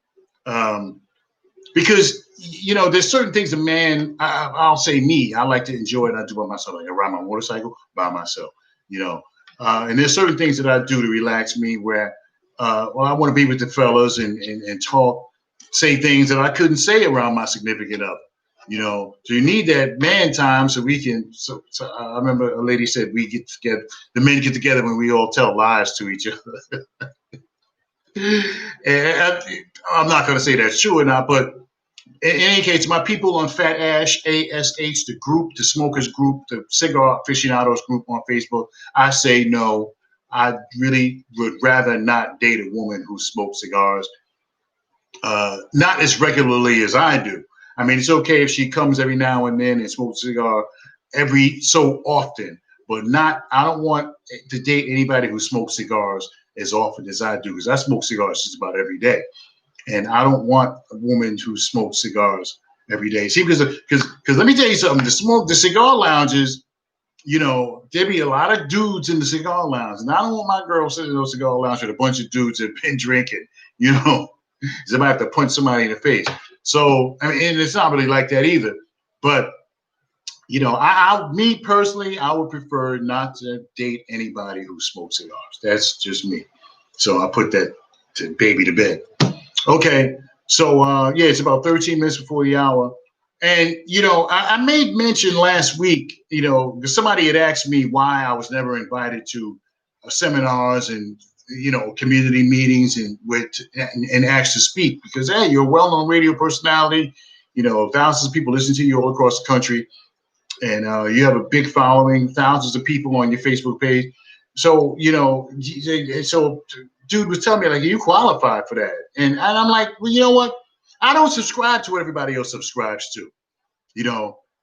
Because, there's certain things a man, I'll say me, I like to enjoy it. I do by myself. Like I ride my motorcycle by myself, and there's certain things that I do to relax me where, I want to be with the fellas and talk, say things that I couldn't say around my significant other, so you need that man time so we can, so I remember a lady said the men get together when we all tell lies to each other. And I'm not going to say that's true or not, but in any case, my people on Fat Ash, ASH, the group, the smokers group, the cigar aficionados group on Facebook, I say no. I really would rather not date a woman who smokes cigars, not as regularly as I do. I mean, it's okay if she comes every now and then and smokes a cigar every so often, but I don't want to date anybody who smokes cigars as often as I do, because I smoke cigars just about every day. And I don't want a woman who smokes cigars every day. See, because let me tell you something, the cigar lounges, there be a lot of dudes in the cigar lounge. And I don't want my girl sitting in those cigar lounge with a bunch of dudes that have been drinking, because I might have to punch somebody in the face. So, I mean, and it's not really like that either. But, me personally, I would prefer not to date anybody who smokes cigars. That's just me. So I'll put that baby to bed. Okay, so it's about 13 minutes before the hour. And, I made mention last week, because somebody had asked me why I was never invited to seminars and, community meetings and asked to speak, because, hey, you're a well-known radio personality, thousands of people listen to you all across the country, and you have a big following, thousands of people on your Facebook page. So, dude was telling me, like, you qualified for that. And I'm like, well, you know what? I don't subscribe to what everybody else subscribes to,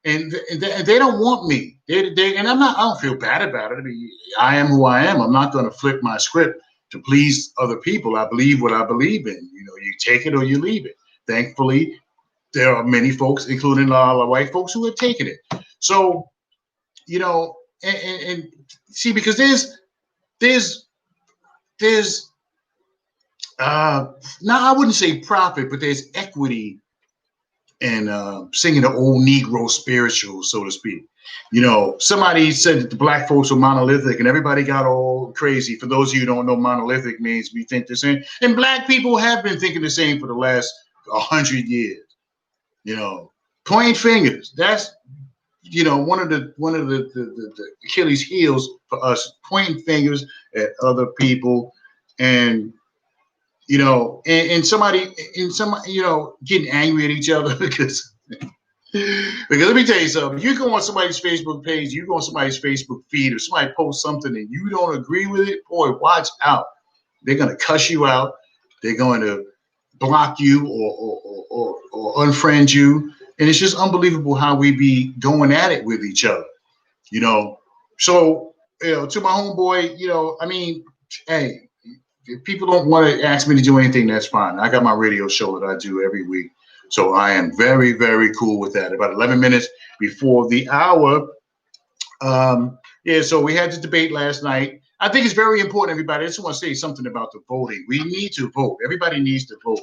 and they don't want me. And I don't feel bad about it. I mean, I am who I am. I'm not going to flip my script to please other people. I believe what I believe in. You take it or you leave it. Thankfully, there are many folks, including a lot of white folks, who have taken it. So, and see, because there's there's now I wouldn't say profit, but there's equity in singing the old Negro spiritual, so to speak. You know, somebody said that the black folks were monolithic and everybody got all crazy. For those of you who don't know, monolithic means we think the same. And black people have been thinking the same for the last 100 years. You know, point fingers. That's, you know, one of the Achilles heels for us, pointing fingers at other people, and you know, and somebody, you know, getting angry at each other because let me tell you something. You go on somebody's Facebook page, you go on somebody's Facebook feed, or somebody posts something and you don't agree with it, boy, watch out. They're gonna cuss you out. They're going to block you or unfriend you. And it's just unbelievable how we be going at it with each other, you know. So, you know, to my homeboy, you know, I mean, hey, if people don't want to ask me to do anything, that's fine. I got my radio show that I do every week. So I am very, very cool with that. About 11 minutes before the hour. Yeah, so we had the debate last night. I think it's very important, everybody. I just want to say something about the voting. We need to vote. Everybody needs to vote.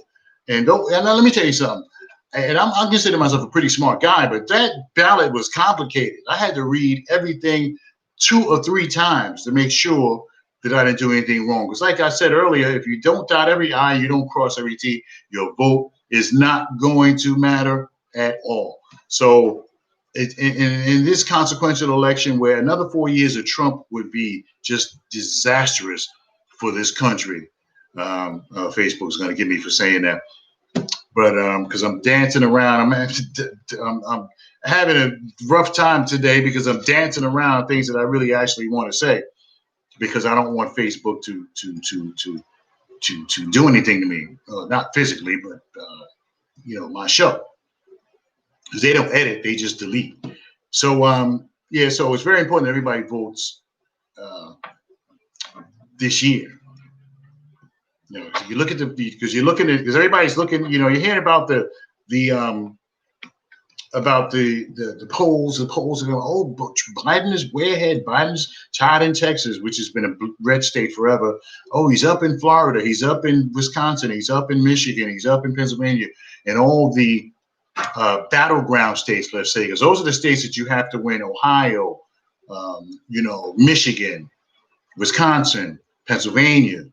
And now let me tell you something. And I consider myself a pretty smart guy, but that ballot was complicated. I had to read everything 2 or 3 times to make sure that I didn't do anything wrong. Because like I said earlier, if you don't dot every I, you don't cross every T, your vote is not going to matter at all. So in this consequential election where another 4 years of Trump would be just disastrous for this country, Facebook's going to get me for saying that. But because I'm dancing around, I'm having a rough time today because I'm dancing around things that I really actually want to say, because I don't want Facebook to do anything to me, not physically, but you know, my show, because they don't edit, they just delete. So yeah, so it's very important that everybody votes this year. You know, you look at because you're looking at, because everybody's looking, you know, you're hearing about the polls. The polls are going, oh, Biden is way ahead. Biden's tied in Texas, which has been a red state forever. Oh, he's up in Florida. He's up in Wisconsin. He's up in Michigan. He's up in Pennsylvania, and all the battleground states, let's say, because those are the states that you have to win. Ohio, you know, Michigan, Wisconsin, Pennsylvania,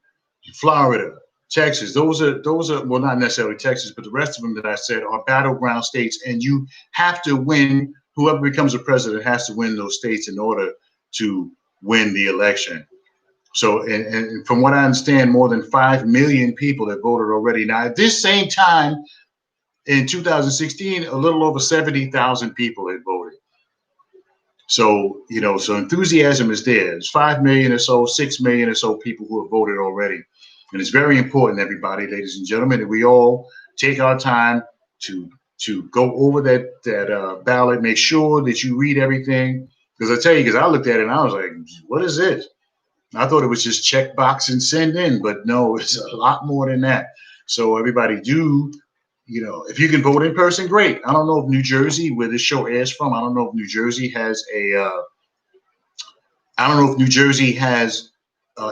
Florida, Texas. Those are well, not necessarily Texas, but the rest of them that I said are battleground states, and you have to win. Whoever becomes a president has to win those states in order to win the election. So, and from what I understand, more than 5 million people have voted already. Now, at this same time, in 2016, a little over 70,000 people had voted. So, you know, so enthusiasm is there. There's 5 million or so, 6 million or so people who have voted already. And it's very important, everybody, ladies and gentlemen, that we all take our time to go over that ballot, make sure that you read everything. Because I tell you, because I looked at it and I was like, what is this? I thought it was just check box and send in, but no, it's a lot more than that. So everybody do, you know, if you can vote in person, great. I don't know if New Jersey, where this show airs from, I don't know if New Jersey has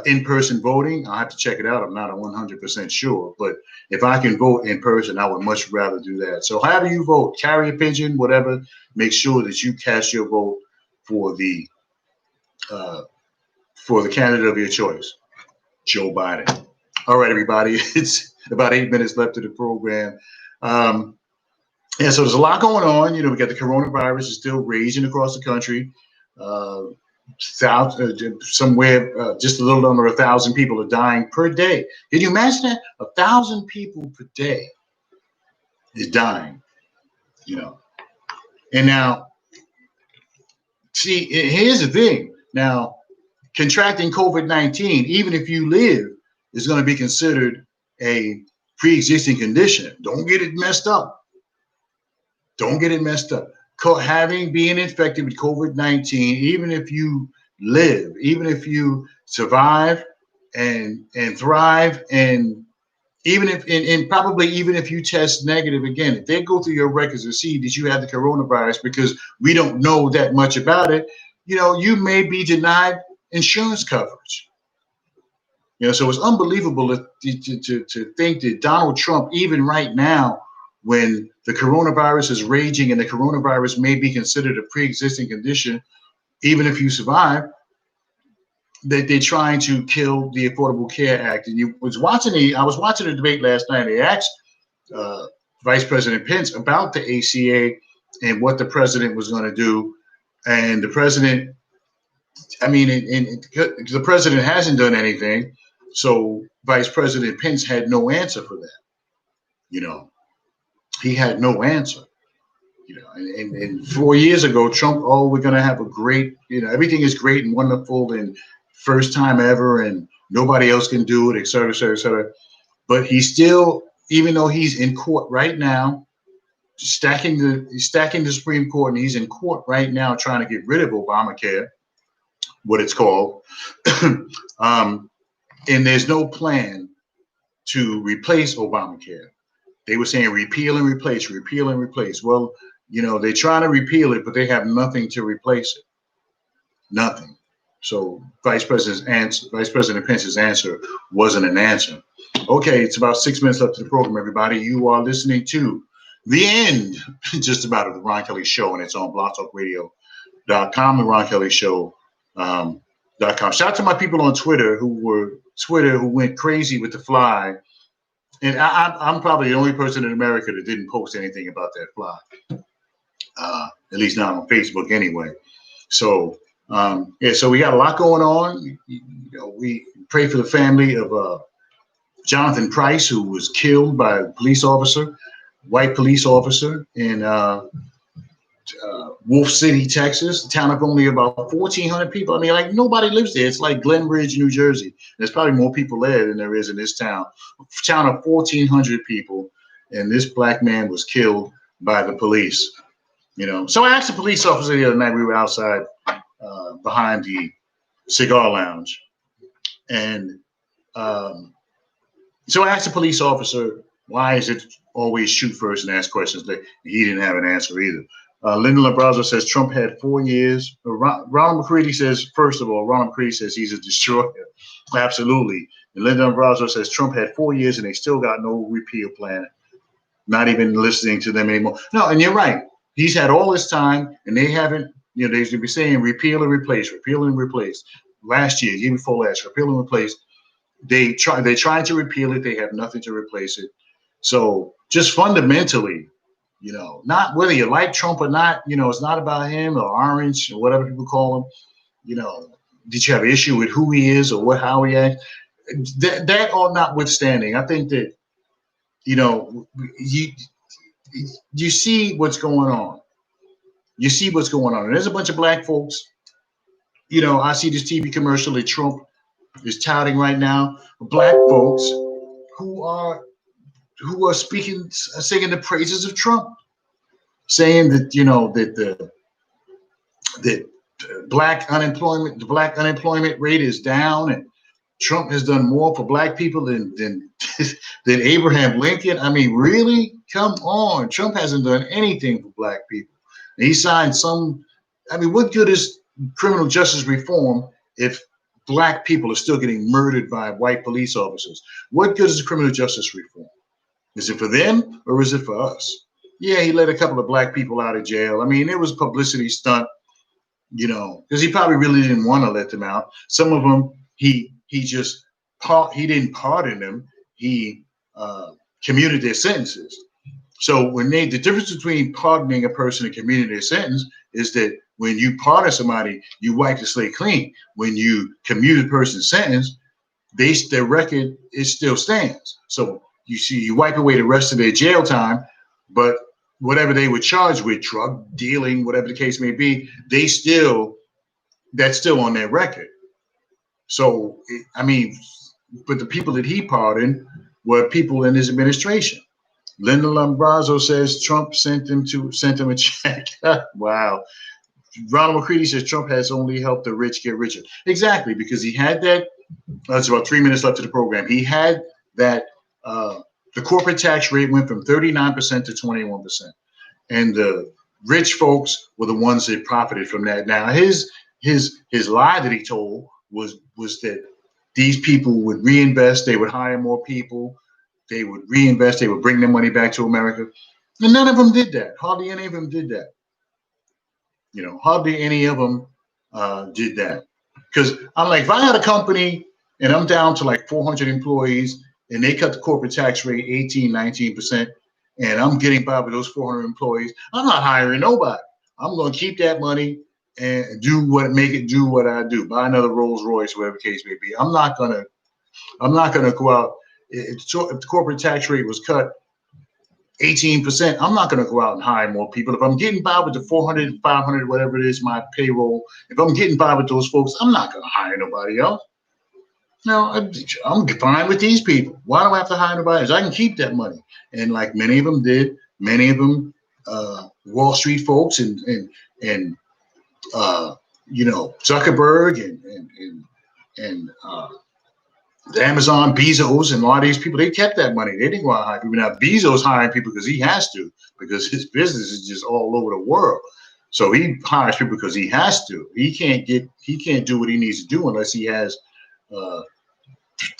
in-person voting. I'll have to check it out. I'm not 100% sure, but if I can vote in person, I would much rather do that. So however you vote, carrier pigeon, whatever, make sure that you cast your vote for the candidate of your choice, Joe Biden. All right, everybody, it's about 8 minutes left of the program. Yeah, so there's a lot going on. You know, we got the coronavirus is still raging across the country. Somewhere just a little under 1,000 people are dying per day. Can you imagine that? 1,000 people per day is dying, you know. And now, see, here's the thing. Now, contracting COVID-19, even if you live, is going to be considered a pre-existing condition. Don't get it messed up. Don't get it messed up. Being infected with COVID-19, even if you live, even if you survive and thrive, and even if you test negative again, if they go through your records and see that you have the coronavirus, because we don't know that much about it, you know, you may be denied insurance coverage. You know, so it's unbelievable to think that Donald Trump, even right now, when the coronavirus is raging and the coronavirus may be considered a pre-existing condition, even if you survive, that they're trying to kill the Affordable Care Act. And I was watching the debate last night. They asked Vice President Pence about the ACA and what the president was going to do, and the president, I mean, the president hasn't done anything, so Vice President Pence had no answer for that. You know, he had no answer. You know, and 4 years ago, Trump, oh, we're going to have a great, you know, everything is great and wonderful and first time ever, and nobody else can do it, et cetera, et cetera, et cetera. But he's still, even though he's in court right now, stacking the Supreme Court, and he's in court right now trying to get rid of Obamacare, what it's called, and there's no plan to replace Obamacare. They were saying repeal and replace, repeal and replace. Well, you know, they're trying to repeal it, but they have nothing to replace it. Nothing. So Vice President Pence's answer wasn't an answer. Okay, it's about 6 minutes left to the program, everybody. You are listening to the end, just about, of the Ron Kelly Show, and it's on blogtalkradio.com, the Ron Kelly Show.com. Shout out to my people on Twitter who went crazy with the fly. And I'm probably the only person in America that didn't post anything about that fly. At least not on Facebook anyway. So, so we got a lot going on. You know, we pray for the family of Jonathan Price, who was killed by a police officer, white police officer in Wolf City, Texas, a town of only about 1,400 people. I mean, like, nobody lives there. It's like Glen Ridge, New Jersey. There's probably more people there than there is in this town. A town of 1,400 people, and this black man was killed by the police. You know, so I asked the police officer the other night. We were outside behind the cigar lounge, and so I asked the police officer, why is it always shoot first and ask questions later? He didn't have an answer either. Linda Labrazo says Trump had 4 years. Ronald McCready says, first of all, Ronald McCready says he's a destroyer. Absolutely. And Linda Labrazo says Trump had 4 years and they still got no repeal plan. Not even listening to them anymore. No, and you're right. He's had all this time and they haven't, you know, they should be saying repeal and replace, repeal and replace. Last year, even before last, repeal and replace. They're trying to repeal it. They have nothing to replace it. So just fundamentally, you know, not whether you like Trump or not, you know, it's not about him or orange or whatever people call him. You know, did you have an issue with who he is or how he acts? That all notwithstanding, I think that, you know, you see what's going on. You see what's going on. And there's a bunch of black folks. You know, I see this TV commercial that Trump is touting right now. Black folks who are singing the praises of Trump, saying that, you know, that the black unemployment rate is down, and Trump has done more for black people than Abraham Lincoln. I mean, really? Come on. Trump hasn't done anything for black people. And he signed some, I mean, what good is criminal justice reform if black people are still getting murdered by white police officers? What good is criminal justice reform? Is it for them or is it for us? Yeah, he let a couple of black people out of jail. I mean, it was a publicity stunt, you know, because he probably really didn't want to let them out. Some of them, he didn't pardon them. He commuted their sentences. So the difference between pardoning a person and commuting their sentence is that when you pardon somebody, you wipe the slate clean. When you commute a person's sentence, their record, it still stands. So you see, you wipe away the rest of their jail time, but whatever they were charged with, drug dealing, whatever the case may be, that's still on their record. So, I mean, but the people that he pardoned were people in his administration. Linda Lombrazzo says Trump sent him a check. Wow. Ronald McCready says Trump has only helped the rich get richer. Exactly, because he had that. That's about 3 minutes left to the program. He had that. The corporate tax rate went from 39% to 21%, and the rich folks were the ones that profited from that. Now, his lie that he told was that these people would reinvest. They would hire more people. They would reinvest. They would bring their money back to America. And none of them did that. Hardly any of them did that. You know, hardly any of them did that. Because I'm like, if I had a company and I'm down to like 400 employees and they cut the corporate tax rate 18, 19%, and I'm getting by with those 400 employees, I'm not hiring nobody. I'm going to keep that money and do what I do. Buy another Rolls Royce, whatever the case may be. I'm not gonna go out. If the corporate tax rate was cut 18%, I'm not going to go out and hire more people. If I'm getting by with the 400, 500, whatever it is, my payroll, if I'm getting by with those folks, I'm not going to hire nobody else. No, I'm fine with these people. Why do I have to hire nobody else? I can keep that money. And like many of them did, many of them, Wall Street folks and you know, Zuckerberg and the Amazon, Bezos, and a lot of these people, they kept that money. They didn't go out and hire people. Now, Bezos hiring people because he has to, because his business is just all over the world. So he hires people because he has to. He can't do what he needs to do unless he has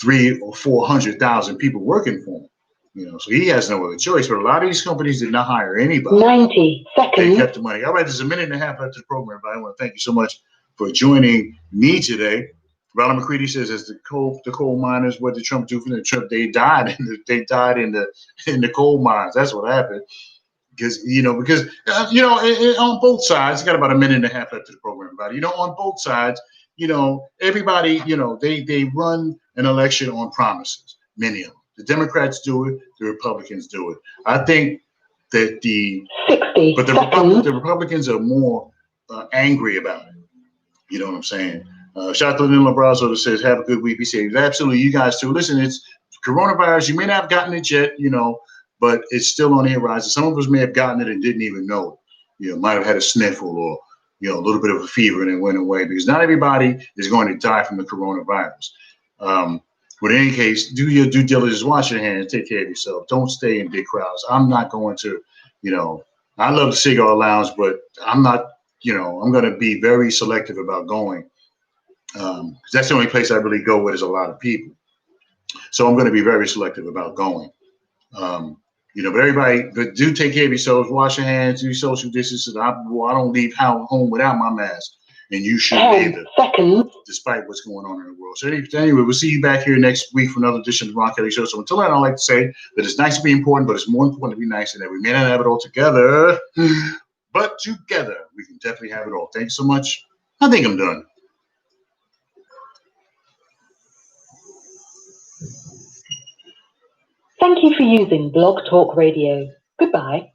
300,000 or 400,000 people working for him. You know, so he has no other choice. But a lot of these companies did not hire anybody. 90 seconds. They kept the money. All right, there's a minute and a half after the program, but I want to thank you so much for joining me today. Ronald McCready says, "As the coal miners, what did Trump do for them? Trump, they died in the coal mines. That's what happened." Because on both sides, you got about a minute and a half after the program. About it. On both sides, everybody, they run an election on promises. Many of them. The Democrats do it. The Republicans do it. I think that the Republicans are more angry about it. You know what I'm saying? Shout out to Lynn Labrazo that says, "Have a good week." He says, "Absolutely, you guys too." Listen, it's coronavirus. You may not have gotten it yet, but it's still on the horizon. Some of us may have gotten it and didn't even know it. Might have had a sniffle or a little bit of a fever and it went away, because not everybody is going to die from the coronavirus. But in any case, do your due diligence, wash your hands, take care of yourself. Don't stay in big crowds. I'm not going to, I love the cigar lounge, but I'm not, I'm going to be very selective about going. Because that's the only place I really go where there's a lot of people. So I'm going to be very selective about going. But everybody, but do take care of yourselves, wash your hands, do social distancing. I don't leave home without my mask, and you should either, despite what's going on in the world. So anyway, we'll see you back here next week for another edition of the Ron Kelly Show. So until then, I'd like to say that it's nice to be important, but it's more important to be nice, and that we may not have it all together, but together we can definitely have it all. Thanks so much. I think I'm done. Thank you for using Blog Talk Radio. Goodbye.